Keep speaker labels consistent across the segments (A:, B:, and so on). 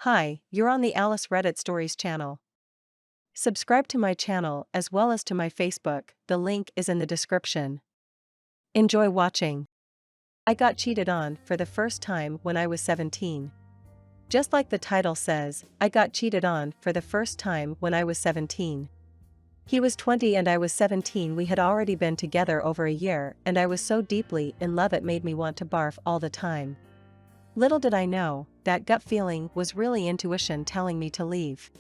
A: Hi, you're on the Alice Reddit Stories channel. Subscribe to my channel as well as to my Facebook, the link is in the description. Enjoy watching. I got cheated on for the first time when I was 17. Just like the title says, I got cheated on for the first time when I was 17. He was 20 and I was 17. We had already been together over a year and I was so deeply in love it made me want to barf all the time. Little did I know, that gut feeling was really intuition telling me to leave.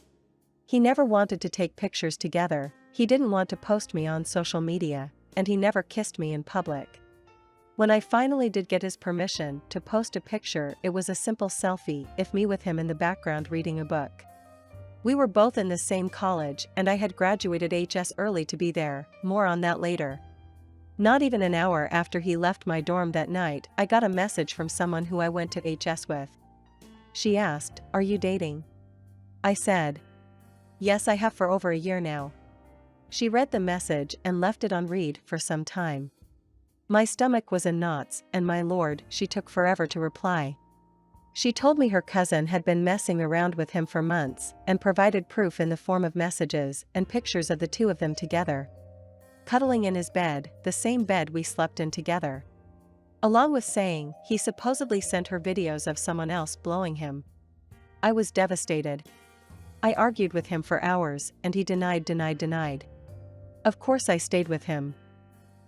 A: He never wanted to take pictures together, he didn't want to post me on social media, and he never kissed me in public. When I finally did get his permission to post a picture, it was a simple selfie, if me with him in the background reading a book. We were both in the same college and I had graduated HS early to be there, more on that later. Not even an hour after he left my dorm that night, I got a message from someone who I went to HS with. She asked, "Are you dating?" I said, "Yes, I have for over a year now." She read the message and left it on read for some time. My stomach was in knots, and my lord, she took forever to reply. She told me her cousin had been messing around with him for months, and provided proof in the form of messages and pictures of the two of them together, cuddling in his bed, the same bed we slept in together. Along with saying, he supposedly sent her videos of someone else blowing him. I was devastated. I argued with him for hours, and he denied. Of course I stayed with him.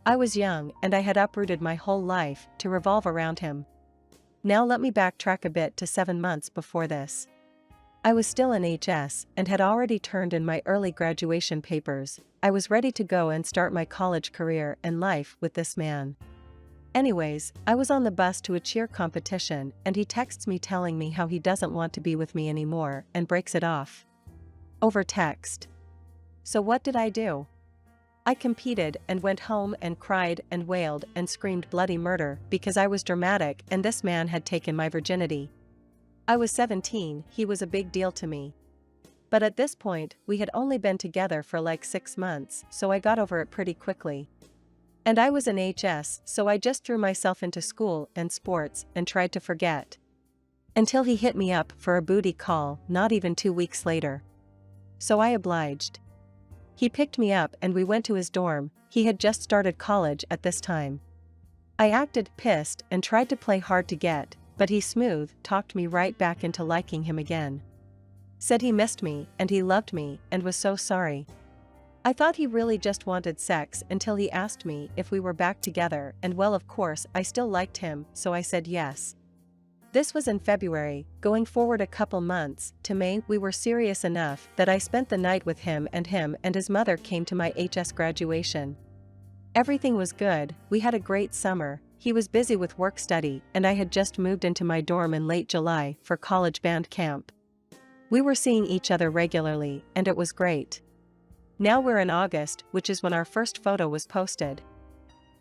A: I was young and I had uprooted my whole life to revolve around him. Now let me backtrack a bit to 7 months before this. I was still in HS and had already turned in my early graduation papers. I was ready to go and start my college career and life with this man. Anyways, I was on the bus to a cheer competition and he texts me telling me how he doesn't want to be with me anymore and breaks it off. Over text. So what did I do? I competed and went home and cried and wailed and screamed bloody murder because I was dramatic and this man had taken my virginity. I was 17, he was a big deal to me. But at this point, we had only been together for like 6 months, so I got over it pretty quickly. And I was in HS, so I just threw myself into school and sports and tried to forget. Until he hit me up for a booty call, not even 2 weeks later. So I obliged. He picked me up and we went to his dorm. He had just started college at this time. I acted pissed and tried to play hard to get, but he talked me right back into liking him again. Said he missed me and he loved me and was so sorry. I thought he really just wanted sex until he asked me if we were back together, and well, of course I still liked him, so I said yes. This was in February. Going forward a couple months to May, we were serious enough that I spent the night with him and his mother came to my HS graduation. Everything was good, we had a great summer. He was busy with work study and I had just moved into my dorm in late July for college band camp. We were seeing each other regularly and it was great. Now we're in August, which is when our first photo was posted.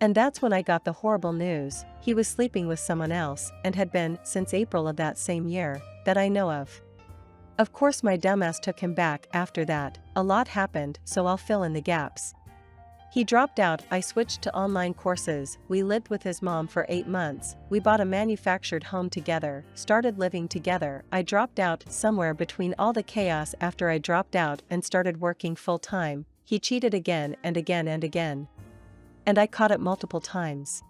A: And that's when I got the horrible news, he was sleeping with someone else and had been since April of that same year, that I know of. Of course my dumbass took him back after that, a lot happened, so I'll fill in the gaps. He dropped out, I switched to online courses, we lived with his mom for 8 months, we bought a manufactured home together, started living together. I dropped out somewhere between all the chaos. After I dropped out and started working full-time, he cheated again and again and again. And I caught it multiple times.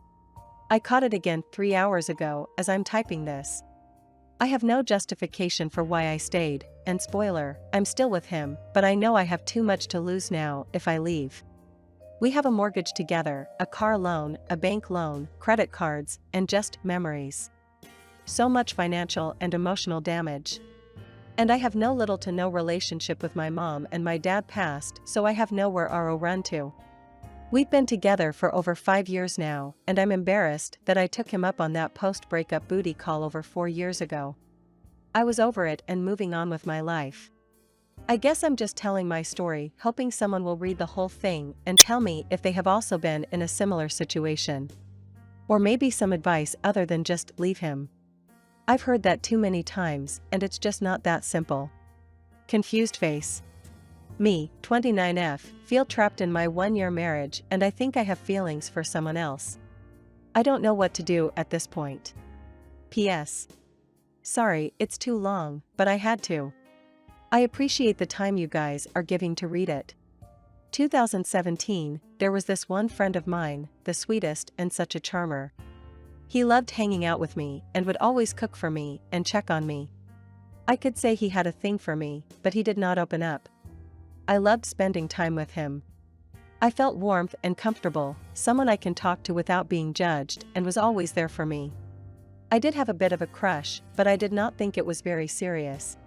A: I caught it again 3 hours ago as I'm typing this. I have no justification for why I stayed, and spoiler, I'm still with him, but I know I have too much to lose now if I leave. We have a mortgage together, a car loan, a bank loan, credit cards, and just memories. So much financial and emotional damage. And I have no little to no relationship with my mom, and my dad passed, so I have nowhere to run to. We've been together for over 5 years now, and I'm embarrassed that I took him up on that post-breakup booty call over 4 years ago. I was over it and moving on with my life. I guess I'm just telling my story, hoping someone will read the whole thing and tell me if they have also been in a similar situation. Or maybe some advice other than just leave him. I've heard that too many times, and it's just not that simple. Confused face. Me, 29F, feel trapped in my 1-year marriage and I think I have feelings for someone else. I don't know what to do at this point. P.S. Sorry, it's too long, but I had to. I appreciate the time you guys are giving to read it. 2017, there was this one friend of mine, the sweetest and such a charmer. He loved hanging out with me and would always cook for me and check on me. I could say he had a thing for me, but he did not open up. I loved spending time with him. I felt warmth and comfortable, someone I can talk to without being judged, and was always there for me. I did have a bit of a crush, but I did not think it was very serious.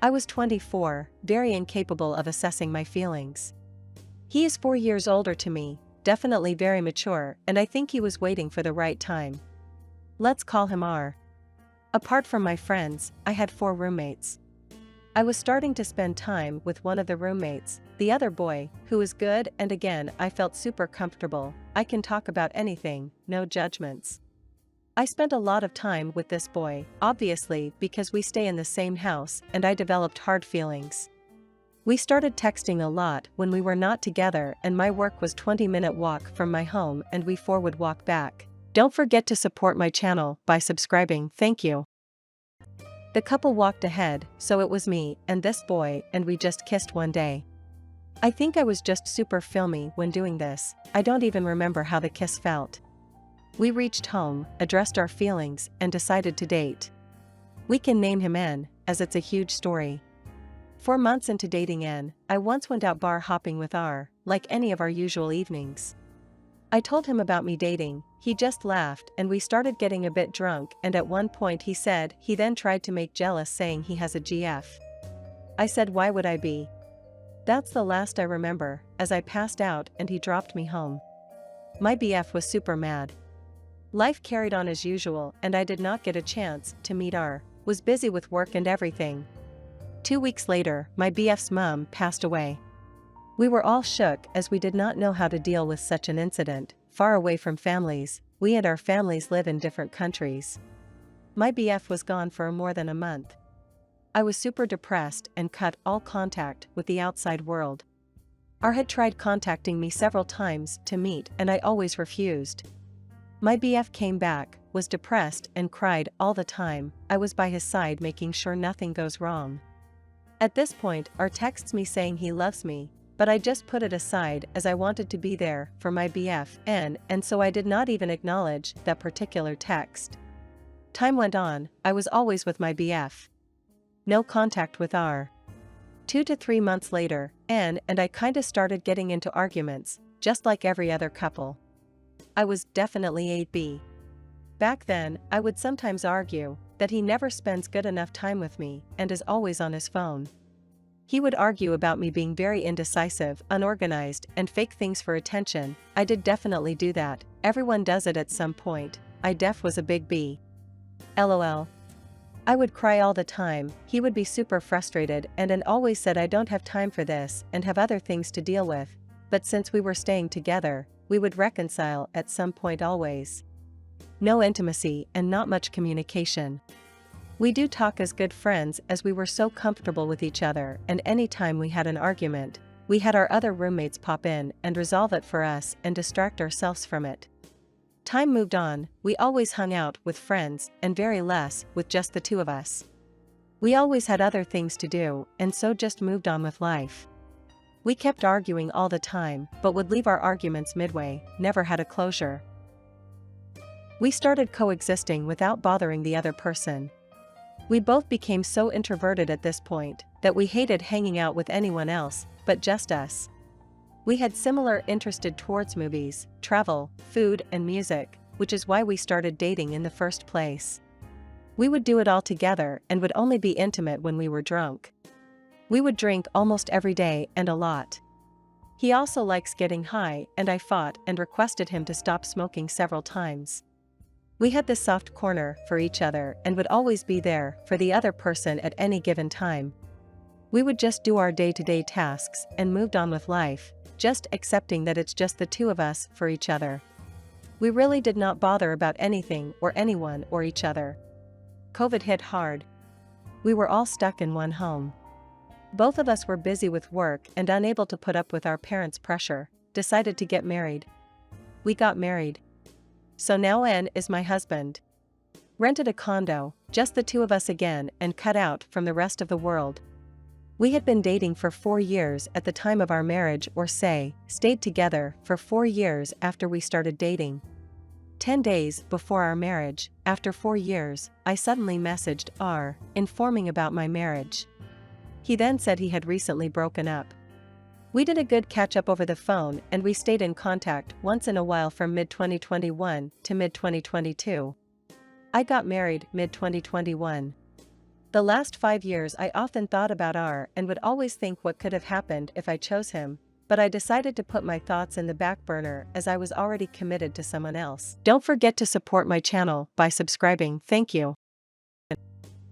A: I was 24, very incapable of assessing my feelings. He is 4 years older to me, definitely very mature, and I think he was waiting for the right time. Let's call him R. Apart from my friends, I had 4 roommates. I was starting to spend time with one of the roommates, the other boy, who was good, and again I felt super comfortable. I can talk about anything, no judgments. I spent a lot of time with this boy, obviously because we stay in the same house, and I developed hard feelings. We started texting a lot when we were not together, and my work was 20-minute walk from my home and we 4 would walk back. Don't forget to support my channel by subscribing, thank you. The couple walked ahead, so it was me and this boy, and we just kissed one day. I think I was just super filmy when doing this. I don't even remember how the kiss felt. We reached home, addressed our feelings, and decided to date. We can name him N, as it's a huge story. 4 months into dating N, I once went out bar hopping with R, like any of our usual evenings. I told him about me dating, he just laughed, and we started getting a bit drunk, and at one point he said he then tried to make jealous, saying he has a GF. I said, why would I be? That's the last I remember, as I passed out and he dropped me home. My BF was super mad. Life carried on as usual, and I did not get a chance to meet R, was busy with work and everything. 2 weeks later, my BF's mom passed away. We were all shook as we did not know how to deal with such an incident. Far away from families, we and our families live in different countries. My BF was gone for more than a month. I was super depressed and cut all contact with the outside world. R had tried contacting me several times to meet, and I always refused. My BF came back, was depressed and cried all the time. I was by his side making sure nothing goes wrong. At this point, R texts me saying he loves me, but I just put it aside as I wanted to be there for my BF, N, and so I did not even acknowledge that particular text. Time went on, I was always with my BF. No contact with R. 2 to 3 months later, N and I kinda started getting into arguments, just like every other couple. I was definitely 8B. Back then, I would sometimes argue that he never spends good enough time with me and is always on his phone. He would argue about me being very indecisive, unorganized, and fake things for attention. I did definitely do that. Everyone does it at some point. I def was a big B. LOL. I would cry all the time. He would be super frustrated and always said I don't have time for this and have other things to deal with. But since we were staying together, we would reconcile at some point always. No intimacy and not much communication. We do talk as good friends as we were so comfortable with each other, and anytime we had an argument, we had our other roommates pop in and resolve it for us and distract ourselves from it. Time moved on, we always hung out with friends and very less with just the 2 of us. We always had other things to do, and so just moved on with life. We kept arguing all the time, but would leave our arguments midway, never had a closure. We started coexisting without bothering the other person. We both became so introverted at this point that we hated hanging out with anyone else, but just us. We had similar interests towards movies, travel, food, and music, which is why we started dating in the first place. We would do it all together and would only be intimate when we were drunk. We would drink almost every day and a lot. He also likes getting high, and I fought and requested him to stop smoking several times. We had this soft corner for each other and would always be there for the other person at any given time. We would just do our day-to-day tasks and moved on with life, just accepting that it's just the 2 of us for each other. We really did not bother about anything or anyone or each other. COVID hit hard. We were all stuck in one home. Both of us were busy with work and unable to put up with our parents' pressure, decided to get married. We got married. So now N is my husband. Rented a condo, just the two of us again, and cut out from the rest of the world. We had been dating for 4 years at the time of our marriage, or say, stayed together for 4 years after we started dating. 10 days before our marriage, after 4 years, I suddenly messaged R, informing about my marriage. He then said he had recently broken up. We did a good catch-up over the phone, and we stayed in contact once in a while from mid-2021 to mid-2022. I got married mid-2021. The last 5 years I often thought about R and would always think what could have happened if I chose him, but I decided to put my thoughts in the back burner as I was already committed to someone else. Don't forget to support my channel by subscribing, thank you.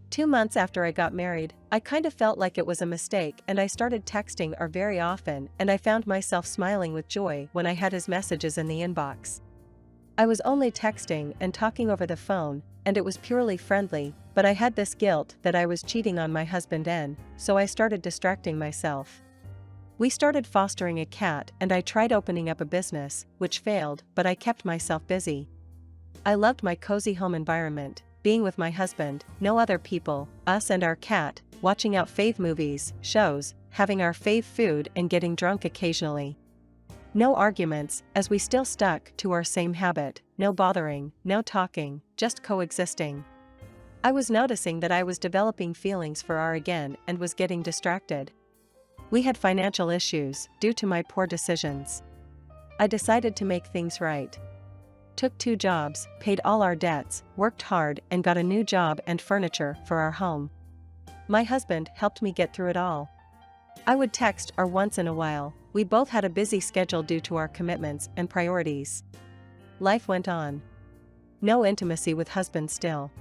A: 2 months after I got married, I kind of felt like it was a mistake, and I started texting R very often, and I found myself smiling with joy when I had his messages in the inbox. I was only texting and talking over the phone, and it was purely friendly, but I had this guilt that I was cheating on my husband N, so I started distracting myself. We started fostering a cat, and I tried opening up a business, which failed, but I kept myself busy. I loved my cozy home environment, being with my husband, no other people, us and our cat, watching out fave movies, shows, having our fave food, and getting drunk occasionally. No arguments, as we still stuck to our same habit, no bothering, no talking, just coexisting. I was noticing that I was developing feelings for R again and was getting distracted. We had financial issues due to my poor decisions. I decided to make things right. Took 2 jobs, paid all our debts, worked hard, and got a new job and furniture for our home. My husband helped me get through it all. I would text R once in a while. We both had a busy schedule due to our commitments and priorities. Life went on. No intimacy with husband still.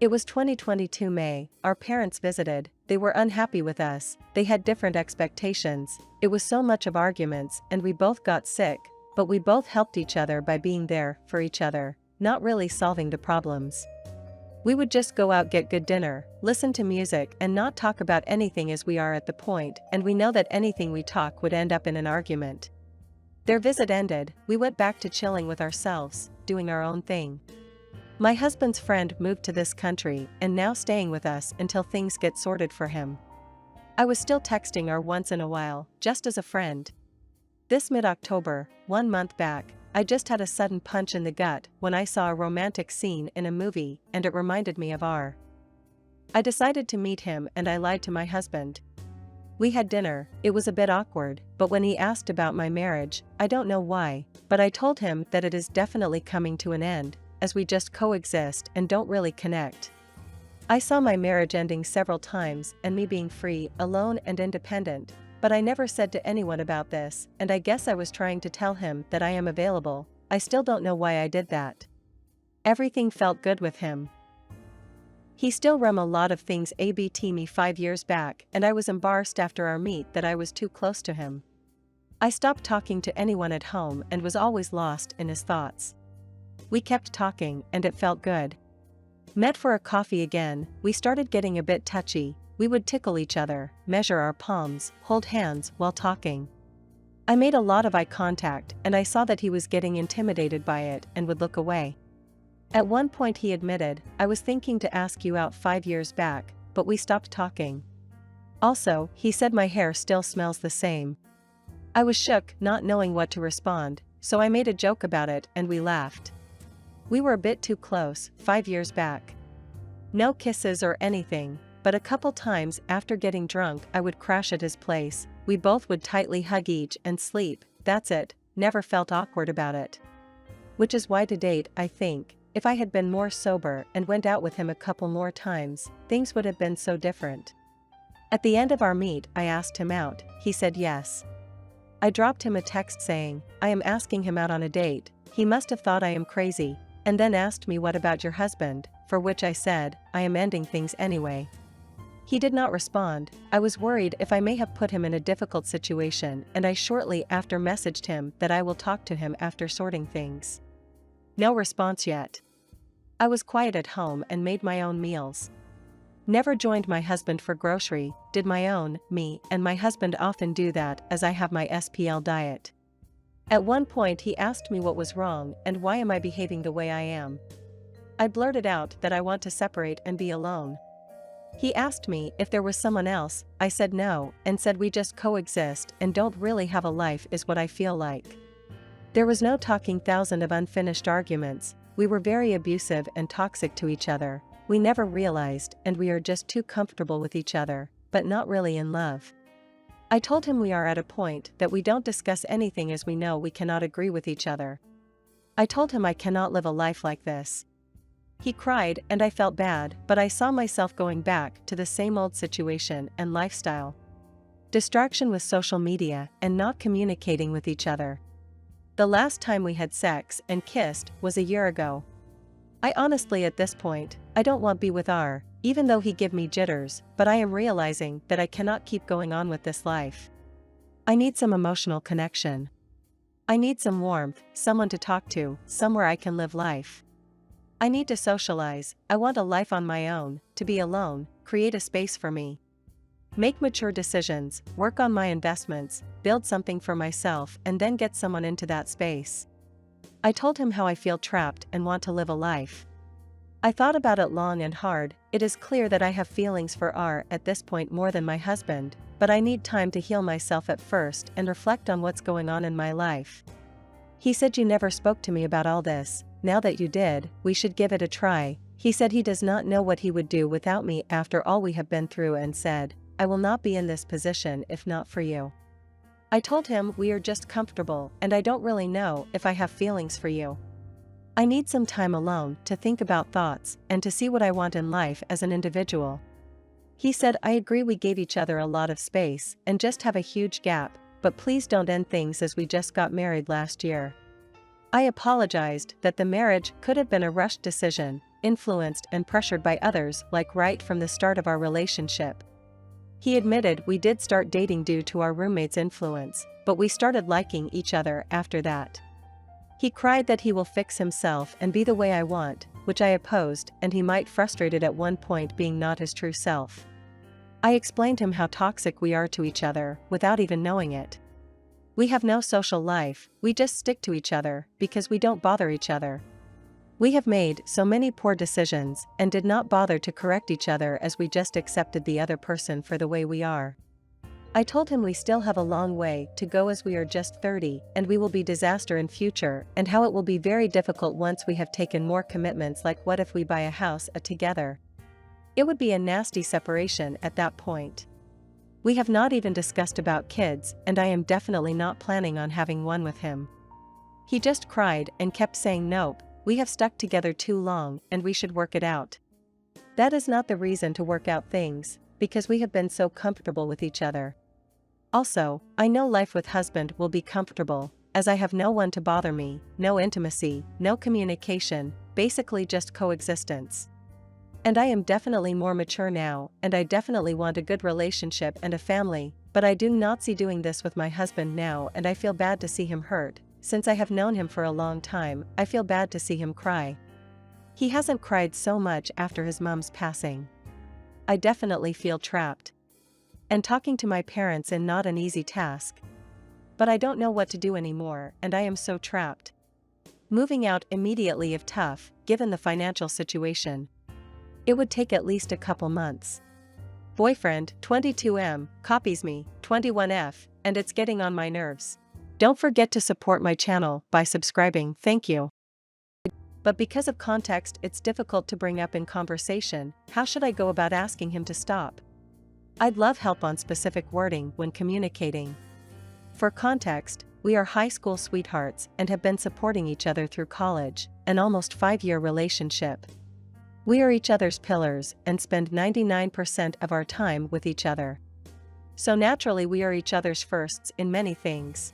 A: It was 2022 May, our parents visited, they were unhappy with us, they had different expectations, it was so much of arguments, and we both got sick. But we both helped each other by being there for each other, not really solving the problems. We would just go out, get good dinner, listen to music, and not talk about anything, as we are at the point, and we know that anything we talk would end up in an argument. Their visit ended, we went back to chilling with ourselves, doing our own thing. My husband's friend moved to this country and now staying with us until things get sorted for him. I was still texting R once in a while, just as a friend. This mid-October, 1 month back, I just had a sudden punch in the gut when I saw a romantic scene in a movie, and it reminded me of R. I decided to meet him, and I lied to my husband. We had dinner, it was a bit awkward, but when he asked about my marriage, I don't know why, but I told him that it is definitely coming to an end, as we just coexist and don't really connect. I saw my marriage ending several times and me being free, alone, and independent. But I never said to anyone about this, and I guess I was trying to tell him that I am available. I still don't know why I did that. Everything felt good with him. He still rem a lot of things ABT me 5 years back, and I was embarrassed after our meet that I was too close to him. I stopped talking to anyone at home and was always lost in his thoughts. We kept talking, and it felt good. Met for a coffee again, we started getting a bit touchy. We would tickle each other, measure our palms, hold hands while talking. I made a lot of eye contact, and I saw that he was getting intimidated by it and would look away. At one point he admitted, I was thinking to ask you out 5 years back, but we stopped talking. Also, he said my hair still smells the same. I was shook, not knowing what to respond, so I made a joke about it and we laughed. We were a bit too close, 5 years back. No kisses or anything. But a couple times after getting drunk I would crash at his place, we both would tightly hug each and sleep, that's it, never felt awkward about it. Which is why to date, I think, if I had been more sober and went out with him a couple more times, things would have been so different. At the end of our meet I asked him out, he said yes. I dropped him a text saying, I am asking him out on a date, he must have thought I am crazy, and then asked me what about your husband, for which I said, I am ending things anyway. He did not respond. I was worried if I may have put him in a difficult situation, and I shortly after messaged him that I will talk to him after sorting things. No response yet. I was quiet at home and made my own meals. Never joined my husband for grocery, did my own, me and my husband often do that as I have my SPL diet. At one point he asked me what was wrong and why am I behaving the way I am. I blurted out that I want to separate and be alone. He asked me if there was someone else. I said no, and said we just coexist and don't really have a life is what I feel like. There was no talking thousand of unfinished arguments. We were very abusive and toxic to each other. We never realized, and we are just too comfortable with each other, but not really in love. I told him we are at a point that we don't discuss anything as we know we cannot agree with each other. I told him I cannot live a life like this. He cried and I felt bad, but I saw myself going back to the same old situation and lifestyle. Distraction with social media and not communicating with each other. The last time we had sex and kissed was a year ago. I honestly at this point, I don't want to be with R, even though he give me jitters, but I am realizing that I cannot keep going on with this life. I need some emotional connection. I need some warmth, someone to talk to, somewhere I can live life. I need to socialize, I want a life on my own, to be alone, create a space for me. Make mature decisions, work on my investments, build something for myself and then get someone into that space. I told him how I feel trapped and want to live a life. I thought about it long and hard. It is clear that I have feelings for R at this point more than my husband, but I need time to heal myself at first and reflect on what's going on in my life. He said you never spoke to me about all this. Now that you did, we should give it a try. He said he does not know what he would do without me after all we have been through and said, I will not be in this position if not for you. I told him we are just comfortable and I don't really know if I have feelings for you. I need some time alone to think about thoughts and to see what I want in life as an individual. He said I agree we gave each other a lot of space and just have a huge gap, but please don't end things as we just got married last year. I apologized that the marriage could have been a rushed decision, influenced and pressured by others like right from the start of our relationship. He admitted we did start dating due to our roommate's influence, but we started liking each other after that. He cried that he will fix himself and be the way I want, which I opposed, and he might frustrated at one point being not his true self. I explained him how toxic we are to each other without even knowing it. We have no social life, we just stick to each other because we don't bother each other. We have made so many poor decisions and did not bother to correct each other as we just accepted the other person for the way we are. I told him we still have a long way to go as we are just 30 and we will be disaster in future and how it will be very difficult once we have taken more commitments like what if we buy a house together. It would be a nasty separation at that point. We have not even discussed about kids and I am definitely not planning on having one with him. He just cried and kept saying nope. We have stuck together too long and we should work it out. That is not the reason to work out things, because we have been so comfortable with each other. Also, I know life with husband will be comfortable, as I have no one to bother me, no intimacy, no communication, basically just coexistence. And I am definitely more mature now, and I definitely want a good relationship and a family, but I do not see doing this with my husband now and I feel bad to see him hurt. Since I have known him for a long time, I feel bad to see him cry. He hasn't cried so much after his mom's passing. I definitely feel trapped. And talking to my parents is not an easy task. But I don't know what to do anymore and I am so trapped. Moving out immediately if tough, given the financial situation. It would take at least a couple months. Boyfriend, 22M, copies me, 21F, and it's getting on my nerves. Don't forget to support my channel by subscribing, thank you. But because of context it's difficult to bring up in conversation. How should I go about asking him to stop? I'd love help on specific wording when communicating. For context, we are high school sweethearts and have been supporting each other through college, an almost 5-year relationship. We are each other's pillars and spend 99% of our time with each other. So naturally we are each other's firsts in many things.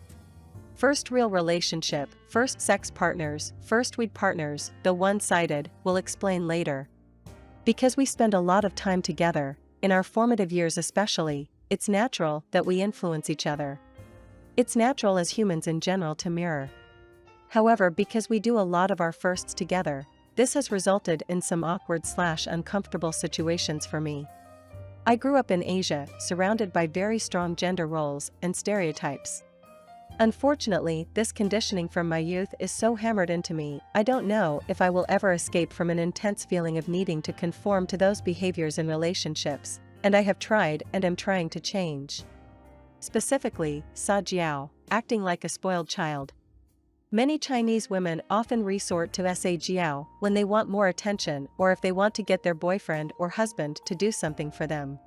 A: First real relationship, first sex partners, first weed partners, though one-sided, we'll explain later. Because we spend a lot of time together, in our formative years especially, it's natural that we influence each other. It's natural as humans in general to mirror. However, because we do a lot of our firsts together, this has resulted in some awkward/uncomfortable situations for me. I grew up in Asia, surrounded by very strong gender roles and stereotypes. Unfortunately, this conditioning from my youth is so hammered into me, I don't know if I will ever escape from an intense feeling of needing to conform to those behaviors in relationships, and I have tried and am trying to change. Specifically, sa jiao, acting like a spoiled child. Many Chinese women often resort to sa jiao when they want more attention or if they want to get their boyfriend or husband to do something for them.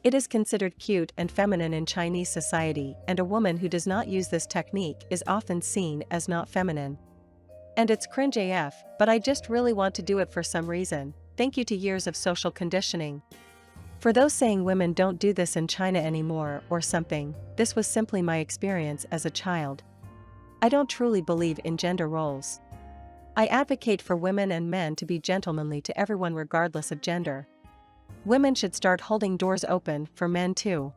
A: It is considered cute and feminine in Chinese society, and a woman who does not use this technique is often seen as not feminine. And it's cringe AF, but I just really want to do it for some reason, thank you to years of social conditioning. For those saying women don't do this in China anymore or something, this was simply my experience as a child. I don't truly believe in gender roles. I advocate for women and men to be gentlemanly to everyone regardless of gender. Women should start holding doors open for men too.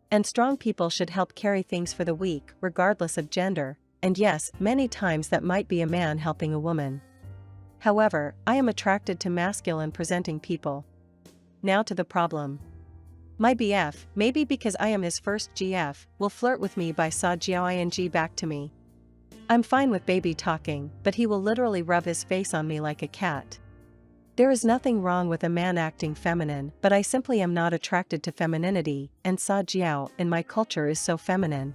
A: And strong people should help carry things for the weak regardless of gender, and yes, many times that might be a man helping a woman. However, I am attracted to masculine presenting people. Now to the problem. My BF, maybe because I am his first GF, will flirt with me by sa jiao ing back to me. I'm fine with baby talking, but he will literally rub his face on me like a cat. There is nothing wrong with a man acting feminine, but I simply am not attracted to femininity, and sa jiao in my culture is so feminine.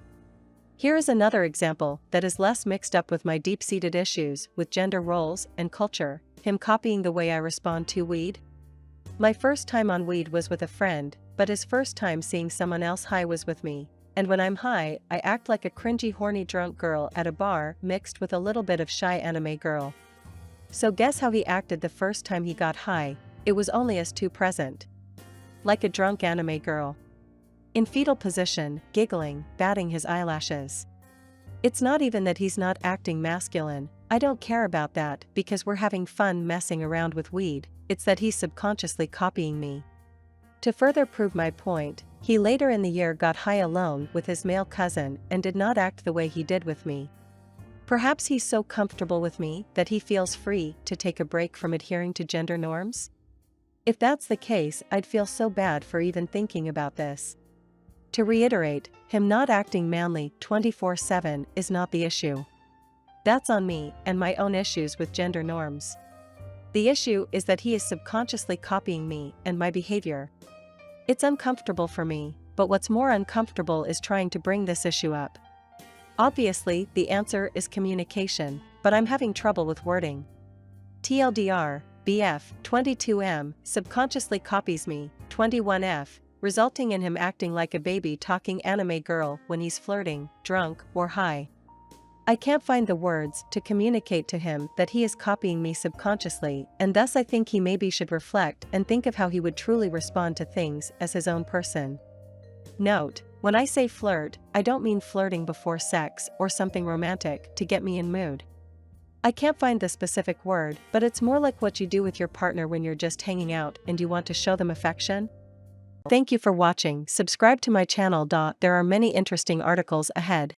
A: Here is another example that is less mixed up with my deep-seated issues with gender roles and culture, him copying the way I respond to weed. My first time on weed was with a friend, but his first time seeing someone else high was with me, and when I'm high, I act like a cringy horny drunk girl at a bar mixed with a little bit of shy anime girl. So guess how he acted the first time he got high? It was only us two present. Like a drunk anime girl. In fetal position, giggling, batting his eyelashes. It's not even that he's not acting masculine, I don't care about that because we're having fun messing around with weed, it's that he's subconsciously copying me. To further prove my point, he later in the year got high alone with his male cousin and did not act the way he did with me. Perhaps he's so comfortable with me that he feels free to take a break from adhering to gender norms? If that's the case, I'd feel so bad for even thinking about this. To reiterate, him not acting manly 24/7 is not the issue. That's on me and my own issues with gender norms. The issue is that he is subconsciously copying me and my behavior. It's uncomfortable for me, but what's more uncomfortable is trying to bring this issue up. Obviously, the answer is communication, but I'm having trouble with wording. TLDR, BF, 22M, subconsciously copies me, 21F, resulting in him acting like a baby talking anime girl when he's flirting, drunk, or high. I can't find the words to communicate to him that he is copying me subconsciously, and thus I think he maybe should reflect and think of how he would truly respond to things as his own person. Note, when I say flirt, I don't mean flirting before sex or something romantic to get me in mood. I can't find the specific word, but it's more like what you do with your partner when you're just hanging out and you want to show them affection. Thank you for watching. Subscribe to my channel. There are many interesting articles ahead.